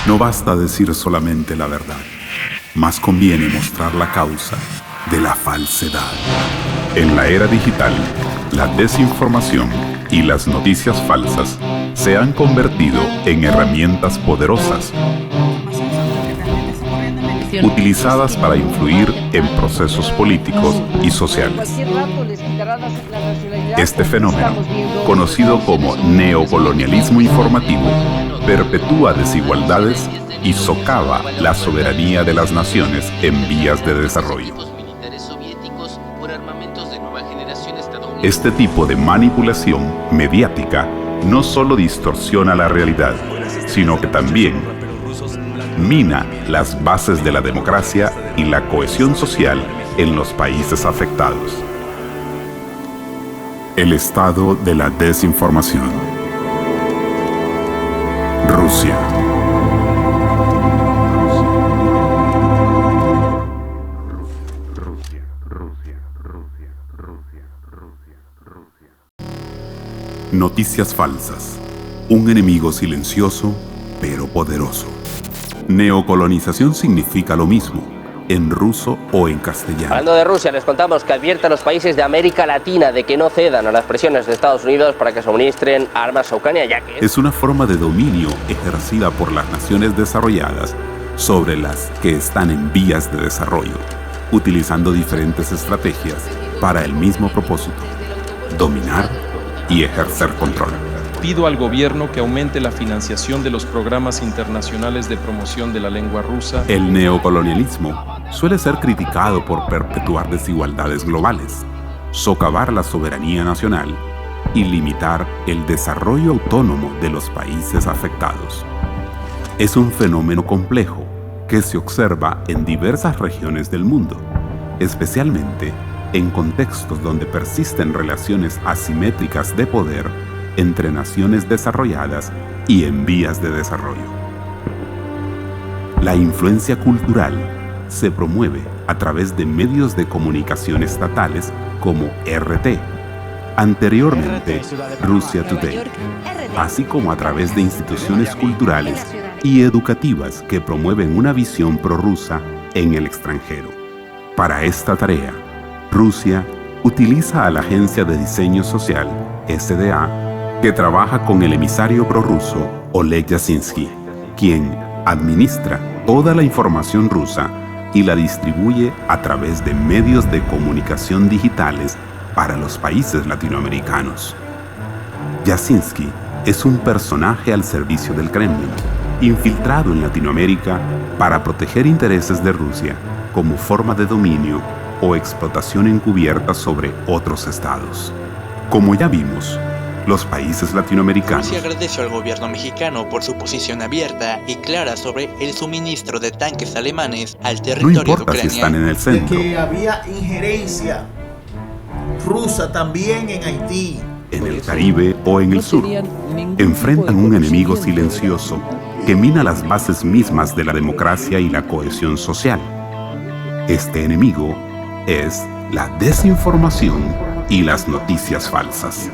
No basta decir solamente la verdad, más conviene mostrar la causa de la falsedad. En la era digital, la desinformación y las noticias falsas se han convertido en herramientas poderosas, utilizadas para influir en procesos políticos y sociales. Este fenómeno, conocido como neocolonialismo informativo, perpetúa desigualdades y socava la soberanía de las naciones en vías de desarrollo. Este tipo de manipulación mediática no solo distorsiona la realidad, sino que también mina las bases de la democracia y la cohesión social en los países afectados. El estado de la desinformación. Rusia. Noticias falsas. Un enemigo silencioso, pero poderoso. Neocolonización significa lo mismo, en ruso o en castellano. Hablando de Rusia, les contamos que advierte a los países de América Latina de que no cedan a las presiones de Estados Unidos para que suministren armas a Ucrania, ya que es una forma de dominio ejercida por las naciones desarrolladas sobre las que están en vías de desarrollo, utilizando diferentes estrategias para el mismo propósito: dominar y ejercer control. Pido al gobierno que aumente la financiación de los programas internacionales de promoción de la lengua rusa. El neocolonialismo suele ser criticado por perpetuar desigualdades globales, socavar la soberanía nacional y limitar el desarrollo autónomo de los países afectados. Es un fenómeno complejo que se observa en diversas regiones del mundo, especialmente en contextos donde persisten relaciones asimétricas de poder entre naciones desarrolladas y en vías de desarrollo. La influencia cultural se promueve a través de medios de comunicación estatales como RT, anteriormente Russia Today, así como a través de instituciones culturales y educativas que promueven una visión prorrusa en el extranjero. Para esta tarea, Rusia utiliza a la Agencia de Diseño Social, SDA, que trabaja con el emisario prorruso Oleg Yasinski, quien administra toda la información rusa y la distribuye a través de medios de comunicación digitales para los países latinoamericanos. Yasinski es un personaje al servicio del Kremlin, infiltrado en Latinoamérica para proteger intereses de Rusia como forma de dominio o explotación encubierta sobre otros estados. Como ya vimos, los países latinoamericanos. Rusia agradeció al gobierno mexicano por su posición abierta y clara sobre el suministro de tanques alemanes al territorio de Ucrania. No importa si están en el centro, de que había injerencia rusa también en Haití, en el Caribe o en el sur, enfrentan un enemigo silencioso que mina las bases mismas de la democracia y la cohesión social. Este enemigo es la desinformación y las noticias falsas.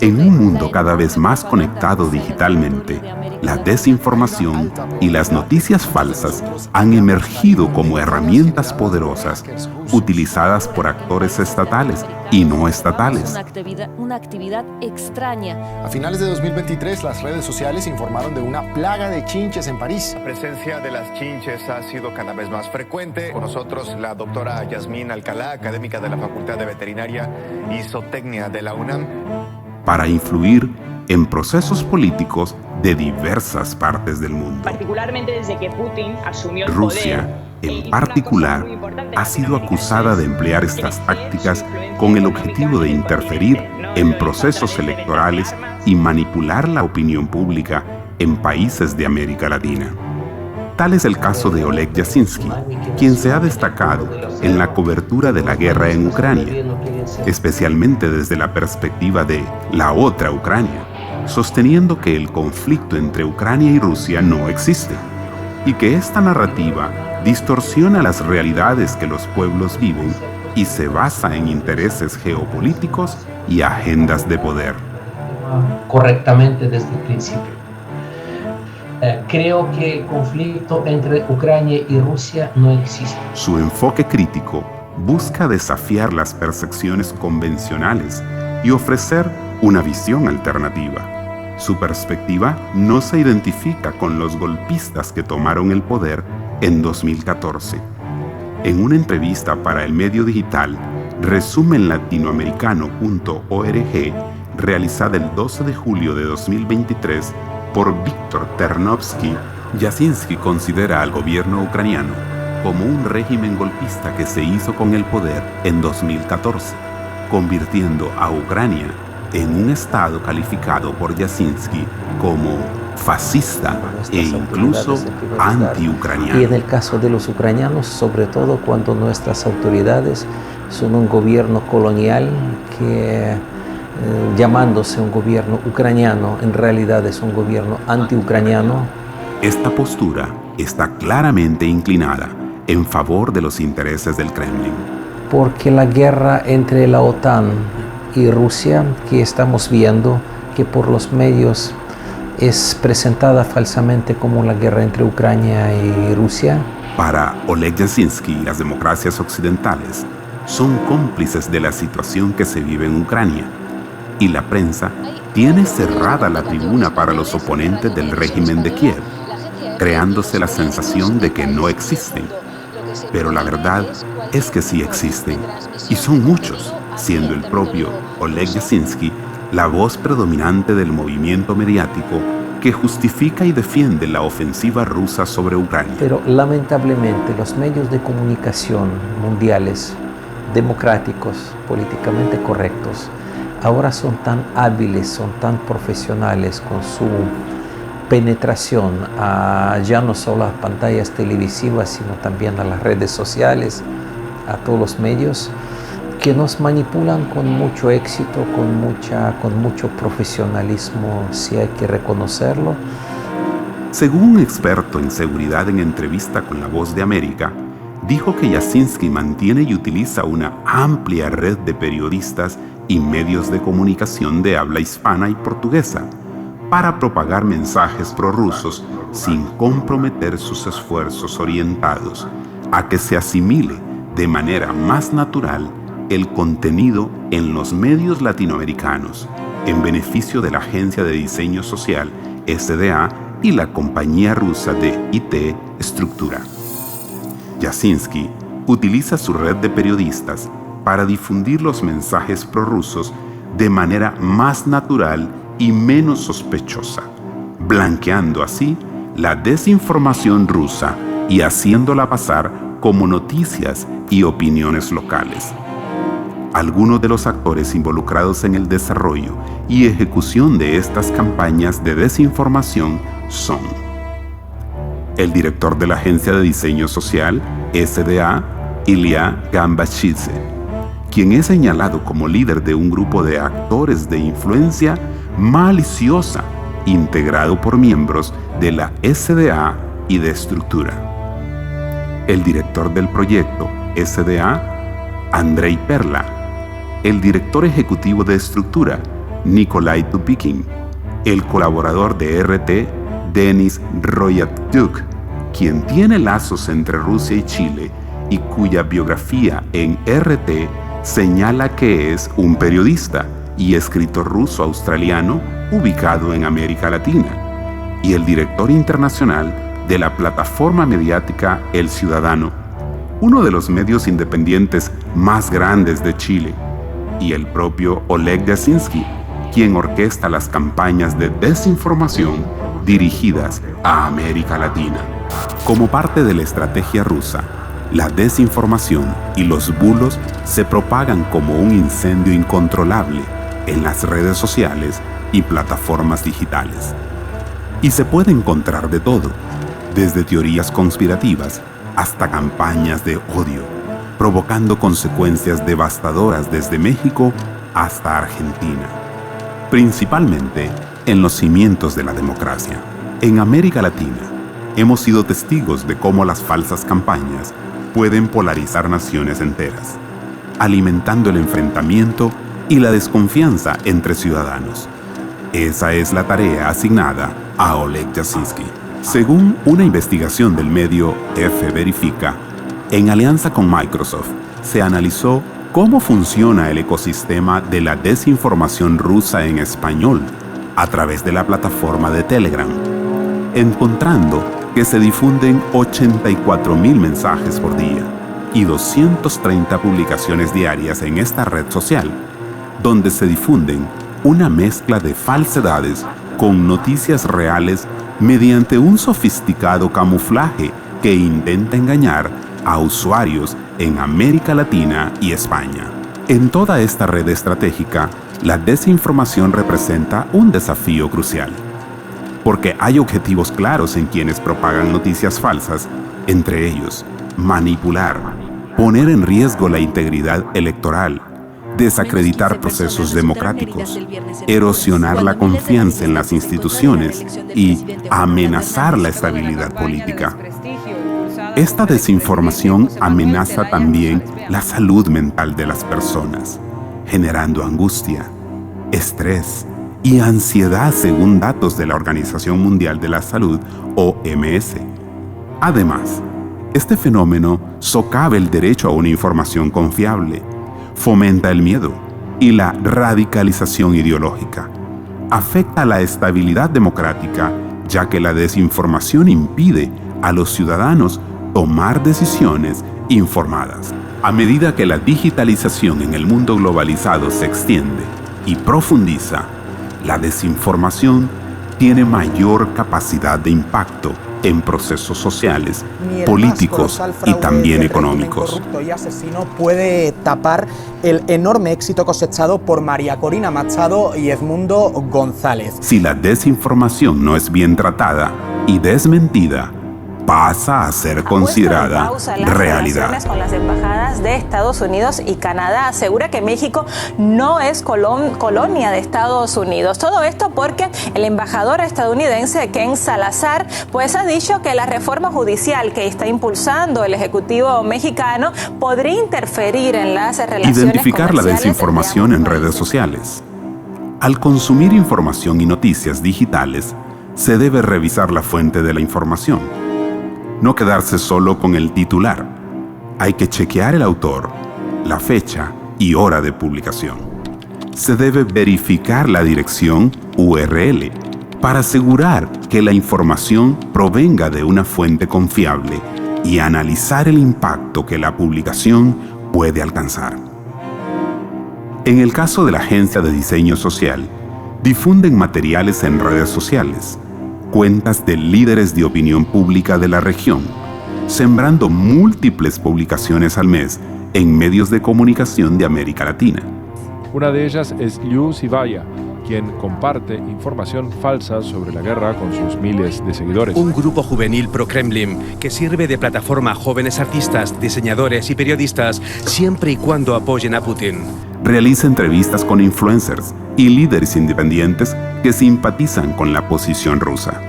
En un mundo cada vez más conectado digitalmente, la desinformación y las noticias falsas han emergido como herramientas poderosas utilizadas por actores estatales y no estatales. Una actividad extraña. A finales de 2023, las redes sociales informaron de una plaga de chinches en París. La presencia de las chinches ha sido cada vez más frecuente. Con nosotros la doctora Yasmín Alcalá, académica de la Facultad de Veterinaria y Zootecnia de la UNAM. Para influir en procesos políticos de diversas partes del mundo. Particularmente desde que Putin asumió el Rusia, en particular, ha sido acusada de emplear estas tácticas con el objetivo de interferir en procesos electorales y manipular la opinión pública en países de América Latina. Tal es el caso de Oleg Yasinski, quien se ha destacado en la cobertura de la guerra en Ucrania, especialmente desde la perspectiva de la otra Ucrania, sosteniendo que el conflicto entre Ucrania y Rusia no existe, y que esta narrativa distorsiona las realidades que los pueblos viven y se basa en intereses geopolíticos y agendas de poder. Correctamente desde el principio. Creo que el conflicto entre Ucrania y Rusia no existe. Su enfoque crítico busca desafiar las percepciones convencionales y ofrecer una visión alternativa. Su perspectiva no se identifica con los golpistas que tomaron el poder en 2014. En una entrevista para el medio digital resumenlatinoamericano.org, realizada el 12 de julio de 2023 por Víctor Ternovsky, Jasinski considera al gobierno ucraniano como un régimen golpista que se hizo con el poder en 2014, convirtiendo a Ucrania en un estado calificado por Jasinski como fascista e incluso anti-ucraniano. Y en el caso de los ucranianos, sobre todo cuando nuestras autoridades son un gobierno colonial que, llamándose un gobierno ucraniano, en realidad es un gobierno anti-ucraniano. Esta postura está claramente inclinada en favor de los intereses del Kremlin. Porque la guerra entre la OTAN y Rusia, que estamos viendo que por los medios es presentada falsamente como la guerra entre Ucrania y Rusia. Para Oleg Jasinski, las democracias occidentales son cómplices de la situación que se vive en Ucrania, y la prensa tiene cerrada la tribuna para los oponentes del régimen de Kiev, creándose la sensación de que no existen. Pero la verdad es que sí existen, y son muchos, siendo el propio Oleg Jasinski la voz predominante del movimiento mediático que justifica y defiende la ofensiva rusa sobre Ucrania. Pero lamentablemente los medios de comunicación mundiales, democráticos, políticamente correctos, ahora son tan hábiles, son tan profesionales con su penetración ya no solo a pantallas televisivas, sino también a las redes sociales, a todos los medios, que nos manipulan con mucho éxito, con mucho profesionalismo, si hay que reconocerlo. Según un experto en seguridad en entrevista con La Voz de América, dijo que Jasinski mantiene y utiliza una amplia red de periodistas y medios de comunicación de habla hispana y portuguesa para propagar mensajes prorrusos sin comprometer sus esfuerzos orientados a que se asimile de manera más natural el contenido en los medios latinoamericanos, en beneficio de la agencia de diseño social SDA y la compañía rusa de IT Structura. Jasinski utiliza su red de periodistas para difundir los mensajes prorrusos de manera más natural y menos sospechosa, blanqueando así la desinformación rusa y haciéndola pasar como noticias y opiniones locales. Algunos de los actores involucrados en el desarrollo y ejecución de estas campañas de desinformación son el director de la agencia de diseño social SDA, Ilya Gambashidze, quien es señalado como líder de un grupo de actores de influencia maliciosa integrado por miembros de la SDA y de Estructura. El director del proyecto SDA, Andrei Perla. El director ejecutivo de Estructura, Nikolai Tupikin. El colaborador de RT, Denis Royatyuk, quien tiene lazos entre Rusia y Chile y cuya biografía en RT señala que es un periodista y escritor ruso-australiano ubicado en América Latina, y el director internacional de la plataforma mediática El Ciudadano, uno de los medios independientes más grandes de Chile, y el propio Oleg Jasinski, quien orquesta las campañas de desinformación dirigidas a América Latina. Como parte de la estrategia rusa, la desinformación y los bulos se propagan como un incendio incontrolable en las redes sociales y plataformas digitales. Y se puede encontrar de todo, desde teorías conspirativas hasta campañas de odio, provocando consecuencias devastadoras desde México hasta Argentina, principalmente en los cimientos de la democracia. En América Latina, hemos sido testigos de cómo las falsas campañas pueden polarizar naciones enteras, alimentando el enfrentamiento y la desconfianza entre ciudadanos. Esa es la tarea asignada a Oleg Jasinski. Según una investigación del medio F Verifica, en alianza con Microsoft, se analizó cómo funciona el ecosistema de la desinformación rusa en español a través de la plataforma de Telegram, encontrando que se difunden 84.000 mensajes por día y 230 publicaciones diarias en esta red social, donde se difunden una mezcla de falsedades con noticias reales mediante un sofisticado camuflaje que intenta engañar a usuarios en América Latina y España. En toda esta red estratégica, la desinformación representa un desafío crucial, porque hay objetivos claros en quienes propagan noticias falsas, entre ellos, manipular, poner en riesgo la integridad electoral, desacreditar procesos democráticos, erosionar la confianza en las instituciones y amenazar la estabilidad política. Esta desinformación amenaza también la salud mental de las personas, generando angustia, estrés y ansiedad según datos de la Organización Mundial de la Salud, OMS. Además, este fenómeno socava el derecho a una información confiable, fomenta el miedo y la radicalización ideológica, afecta la estabilidad democrática, ya que la desinformación impide a los ciudadanos tomar decisiones informadas. A medida que la digitalización en el mundo globalizado se extiende y profundiza, la desinformación tiene mayor capacidad de impacto en procesos sociales, políticos y también económicos. Corrupto y asesino puede tapar el enorme éxito cosechado por María Corina Machado y Edmundo González. Si la desinformación no es bien tratada y desmentida, pasa a ser considerada realidad. Con las embajadas de Estados Unidos y Canadá asegura que México no es colonia de Estados Unidos. Todo esto porque el embajador estadounidense Ken Salazar pues ha dicho que la reforma judicial que está impulsando el Ejecutivo mexicano podría interferir en las relaciones Identificar la comerciales desinformación en redes sociales. Al consumir información y noticias digitales, se debe revisar la fuente de la información. No quedarse solo con el titular. Hay que chequear el autor, la fecha y hora de publicación. Se debe verificar la dirección URL para asegurar que la información provenga de una fuente confiable y analizar el impacto que la publicación puede alcanzar. En el caso de la Agencia de Diseño Social, difunden materiales en redes sociales, cuentas de líderes de opinión pública de la región, sembrando múltiples publicaciones al mes en medios de comunicación de América Latina. Una de ellas es Liu Zibaya, quien comparte información falsa sobre la guerra con sus miles de seguidores. Un grupo juvenil pro-Kremlin que sirve de plataforma a jóvenes artistas, diseñadores y periodistas siempre y cuando apoyen a Putin. Realiza entrevistas con influencers y líderes independientes que simpatizan con la posición rusa.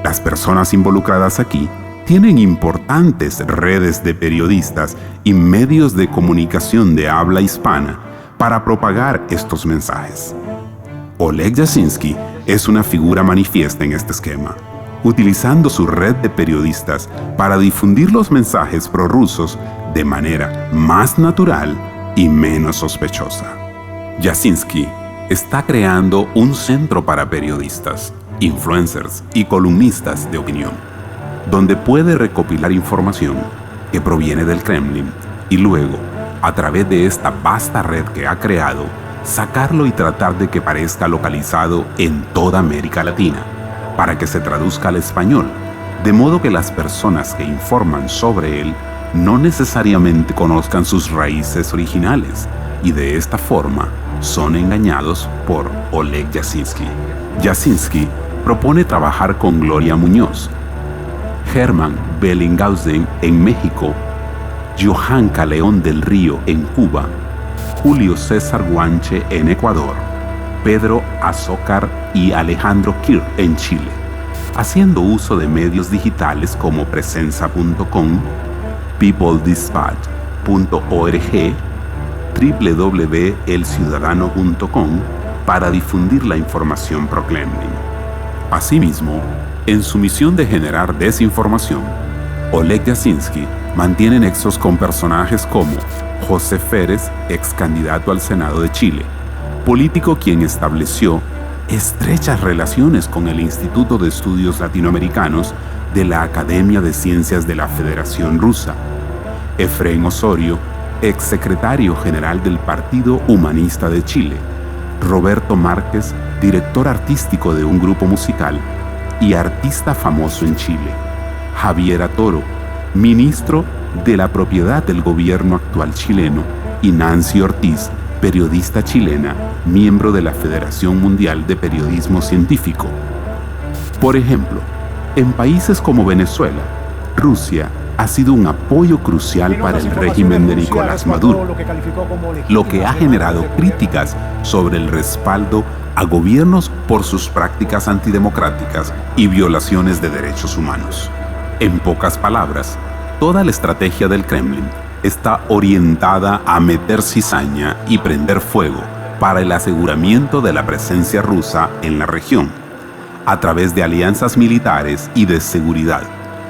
Las personas involucradas aquí tienen importantes redes de periodistas y medios de comunicación de habla hispana para propagar estos mensajes. Oleg Yasinski es una figura manifiesta en este esquema, utilizando su red de periodistas para difundir los mensajes prorrusos de manera más natural y menos sospechosa. Yasinski está creando un centro para periodistas, influencers y columnistas de opinión, donde puede recopilar información que proviene del Kremlin y luego, a través de esta vasta red que ha creado, sacarlo y tratar de que parezca localizado en toda América Latina, para que se traduzca al español, de modo que las personas que informan sobre él no necesariamente conozcan sus raíces originales y de esta forma son engañados por Oleg Yasinski. Yasinski propone trabajar con Gloria Muñoz, Germán Bellinghausen en México, Johan Caleón del Río en Cuba, Julio César Guanche en Ecuador, Pedro Azócar y Alejandro Kirch en Chile, haciendo uso de medios digitales como Presenza.com, peopledispatch.org, www.elciudadano.com para difundir la información pro-Kremlin. Asimismo, En su misión de generar desinformación, Oleg Yasinski mantiene nexos con personajes como José Férez, ex candidato al Senado de Chile, político quien estableció estrechas relaciones con el Instituto de Estudios Latinoamericanos de la Academia de Ciencias de la Federación Rusa, Efraín Osorio, ex secretario general del Partido Humanista de Chile, Roberto Márquez, director artístico de un grupo musical y artista famoso en Chile, Javiera Toro, ministro de la propiedad del gobierno actual chileno, y Nancy Ortiz, periodista chilena, miembro de la Federación Mundial de Periodismo Científico. Por ejemplo, en países como Venezuela, Rusia ha sido un apoyo crucial para el régimen de Nicolás Maduro, lo que ha generado críticas sobre el respaldo a gobiernos por sus prácticas antidemocráticas y violaciones de derechos humanos. En pocas palabras, toda la estrategia del Kremlin está orientada a meter cizaña y prender fuego para el aseguramiento de la presencia rusa en la región, a través de alianzas militares y de seguridad.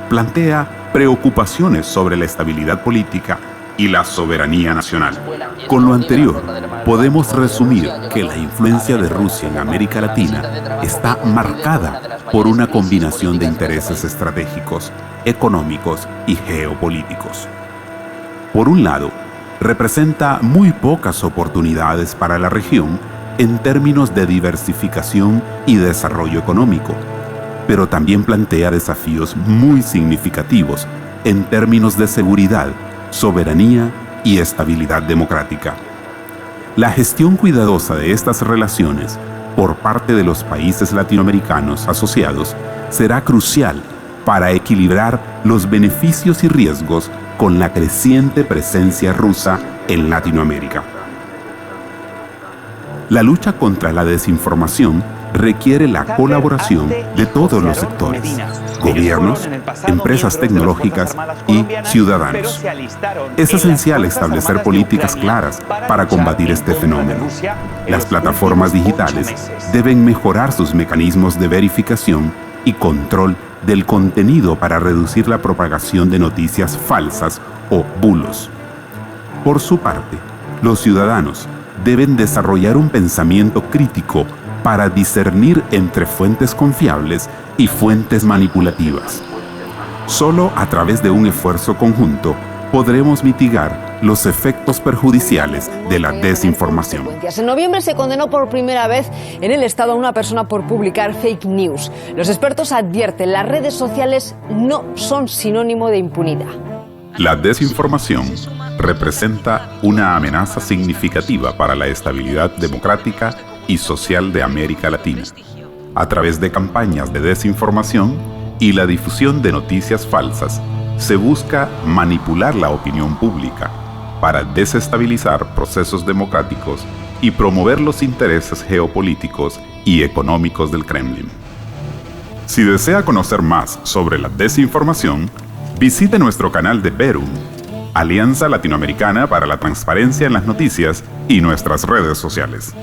Plantea preocupaciones sobre la estabilidad política y la soberanía nacional. Con lo anterior, podemos resumir que la influencia de Rusia en América Latina está marcada por una combinación de intereses estratégicos, económicos y geopolíticos. Por un lado, representa muy pocas oportunidades para la región en términos de diversificación y desarrollo económico, pero también plantea desafíos muy significativos en términos de seguridad, soberanía y estabilidad democrática. La gestión cuidadosa de estas relaciones por parte de los países latinoamericanos asociados será crucial para equilibrar los beneficios y riesgos con la creciente presencia rusa en Latinoamérica. La lucha contra la desinformación requiere la colaboración de todos los sectores, gobiernos, empresas tecnológicas y ciudadanos. Es esencial establecer políticas claras para combatir este fenómeno. Las plataformas digitales deben mejorar sus mecanismos de verificación y control del contenido para reducir la propagación de noticias falsas o bulos. Por su parte, los ciudadanos deben desarrollar un pensamiento crítico para discernir entre fuentes confiables y fuentes manipulativas. Solo a través de un esfuerzo conjunto podremos mitigar los efectos perjudiciales de la desinformación. En noviembre se condenó por primera vez en el Estado a una persona por publicar fake news. Los expertos advierten, las redes sociales no son sinónimo de impunidad. La desinformación representa una amenaza significativa para la estabilidad democrática y social de América Latina. A través de campañas de desinformación y la difusión de noticias falsas, se busca manipular la opinión pública para desestabilizar procesos democráticos y promover los intereses geopolíticos y económicos del Kremlin. Si desea conocer más sobre la desinformación, visite nuestro canal de Perú, Alianza Latinoamericana para la Transparencia en las Noticias, y nuestras redes sociales.